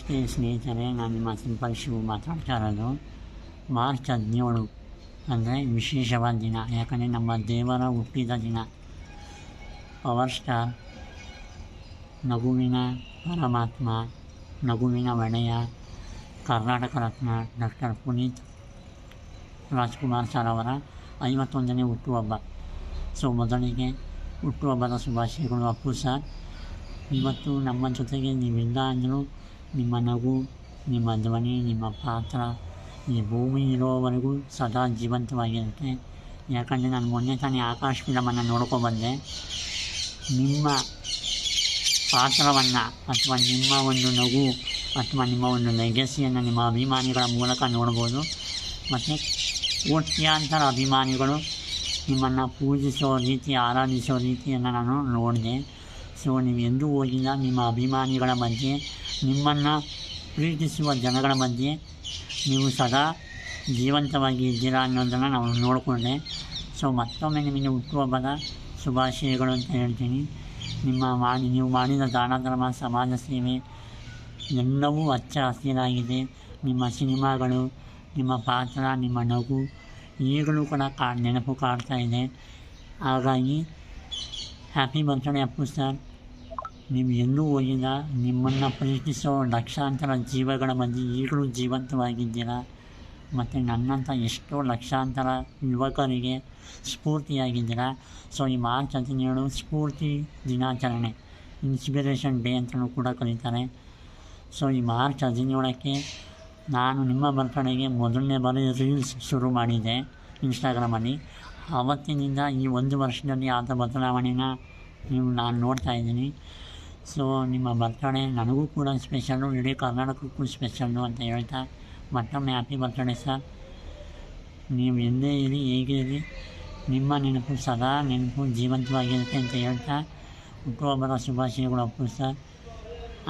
ನಮಸ್ತೆ ಸ್ನೇಹಿತರೆ, ನಾನು ನಿಮ್ಮ ಸಿಂಪಲ್ ಶಿವು ಮಾತಾಡ್ತಾ ಇರೋದು. ಮಾರ್ಚ್ 17 ಅಂದರೆ ವಿಶೇಷವಾದ ದಿನ, ಯಾಕಂದರೆ ನಮ್ಮ ದೇವರ ಹುಟ್ಟಿದ ದಿನ. ಪವರ್ ಸ್ಟಾರ್, ನಗುವಿನ ಪರಮಾತ್ಮ, ನಗುವಿನ ಒಡೆಯ, ಕರ್ನಾಟಕ ರತ್ನ ಡಾಕ್ಟರ್ ಪುನೀತ್ ರಾಜ್ಕುಮಾರ್ ಸರ್ ಅವರ 51ನೇ ಹುಟ್ಟುಹಬ್ಬ. ಸೊ ಮೊದಲಿಗೆ ಹುಟ್ಟುಹಬ್ಬದ ಶುಭಾಶಯಗಳು ಅಪ್ಪು ಸರ್. ಇವತ್ತು ನಮ್ಮ ಜೊತೆಗೆ ನೀವಿಲ್ಲ ಅಂದರೂ ನಿಮ್ಮ ನಗು, ನಿಮ್ಮ ಧ್ವನಿ, ನಿಮ್ಮ ಪಾತ್ರ ಈ ಭೂಮಿ ಇರೋವರೆಗೂ ಸದಾ ಜೀವಂತವಾಗಿರುತ್ತೆ. ಯಾಕಂದರೆ ನಾನು ಮೊನ್ನೆ ತಾನೇ ಆಕಾಶ್ ಫಿಲಮನ್ನು ನೋಡ್ಕೊಬಂದೆ. ನಿಮ್ಮ ಪಾತ್ರವನ್ನು ಅಥವಾ ನಿಮ್ಮ ಒಂದು ನಗು ಅಥವಾ ನಿಮ್ಮ ಒಂದು ಲೆಗಸಿಯನ್ನು ನಿಮ್ಮ ಅಭಿಮಾನಿಗಳ ಮೂಲಕ ನೋಡ್ಬೋದು. ಮತ್ತು ಕೋಟ್ಯಾಂತರ ಅಭಿಮಾನಿಗಳು ನಿಮ್ಮನ್ನು ಪೂಜಿಸೋ ರೀತಿ, ಆರಾಧಿಸೋ ರೀತಿಯನ್ನು ನಾನು ನೋಡಿದೆ. ಸೊ ನೀವು ಎಂದೂ ಹೋಗಿಲ್ಲ. ನಿಮ್ಮ ಅಭಿಮಾನಿಗಳ ಮಧ್ಯೆ, ನಿಮ್ಮನ್ನು ಪ್ರೀತಿಸುವ ಜನಗಳ ಮಧ್ಯೆ ನೀವು ಸದಾ ಜೀವಂತವಾಗಿ ಇದ್ದೀರಾ ಅನ್ನೋದನ್ನು ನಾವು ನೋಡಿಕೊಂಡೆ. ಸೊ ಮತ್ತೊಮ್ಮೆ ನಿಮಗೆ ಹುಟ್ಟುಹಬ್ಬದ ಶುಭಾಶಯಗಳು ಅಂತ ಹೇಳ್ತೀನಿ. ನೀವು ಮಾಡಿದ ದಾನ ಧರ್ಮ, ಸಮಾಜ ಸೇವೆ ಎಲ್ಲವೂ ಹಚ್ಚ ಹಸಿರಾಗಿದೆ. ನಿಮ್ಮ ಸಿನಿಮಾಗಳು, ನಿಮ್ಮ ಪಾತ್ರ, ನಿಮ್ಮ ನಗು ಈಗಲೂ ಕೂಡ ನೆನಪು ಕಾಡ್ತಾ ಇದೆ. ಹಾಗಾಗಿ ಹ್ಯಾಪಿ ಬರ್ತ್ಡೇ ಅಪ್ಪು ಸರ್. ನೀವು ಎಲ್ಲೂ ಹೋಗಿಲ್ಲ. ನಿಮ್ಮನ್ನು ಪ್ರೀತಿಸೋ ಲಕ್ಷಾಂತರ ಜೀವಗಳ ಮಧ್ಯೆ ಈಗಲೂ ಜೀವಂತವಾಗಿದ್ದೀರಾ. ಮತ್ತು ನನ್ನಂಥ ಎಷ್ಟೋ ಲಕ್ಷಾಂತರ ಯುವಕರಿಗೆ ಸ್ಫೂರ್ತಿಯಾಗಿದ್ದೀರಾ. ಸೊ ಈ ಮಾರ್ಚ್ 17 ಸ್ಫೂರ್ತಿ ದಿನಾಚರಣೆ, ಇನ್ಸ್ಪಿರೇಷನ್ ಡೇ ಅಂತಲೂ ಕೂಡ ಕರೀತಾರೆ. ಸೊ ಈ ಮಾರ್ಚ್ 17ಕ್ಕೆ ನಾನು ನಿಮ್ಮ ಬರ್ತ್ಡೇಗೆ ಮೊದಲನೇ ಬಾರಿ ರೀಲ್ಸ್ ಶುರು ಮಾಡಿದ್ದೆ ಇನ್ಸ್ಟಾಗ್ರಾಮಲ್ಲಿ. ಆವತ್ತಿನಿಂದ ಈ 1 ವರ್ಷದಲ್ಲಿ ಆದ ಬದಲಾವಣೆನ ನಾನು ನೋಡ್ತಾ ಇದ್ದೀನಿ. ಸೊ ನಿಮ್ಮ ಬರ್ತ್ಡೇ ನನಗೂ ಕೂಡ ಸ್ಪೆಷಲ್ಲು, ಇಡೀ ಕರ್ನಾಟಕಕ್ಕೂ ಸ್ಪೆಷಲ್ಲು ಅಂತ ಹೇಳ್ತಾ ಮತ್ತೊಮ್ಮೆ ಹ್ಯಾಪಿ ಬರ್ತ್ಡೇ ಸರ್. ನೀವು ಎಲ್ಲೇ ಇರಿ, ಹೇಗೆ ಇರಿ, ನಿಮ್ಮ ನೆನಪು ಸದಾ ಜೀವಂತವಾಗಿರುತ್ತೆ ಅಂತ ಹೇಳ್ತಾ ಹುಟ್ಟುಹಬ್ಬದ ಶುಭಾಶಯಗಳು ಅಪ್ಪು ಸರ್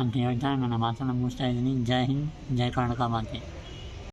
ಅಂತ ಹೇಳ್ತಾ ನನ್ನ ಮಾತನ್ನು ಮುಗಿಸ್ತಾ ಇದ್ದೀನಿ. ಜೈ ಹಿಂದ್, ಜೈ ಕರ್ನಾಟಕ ಮಾತೆ.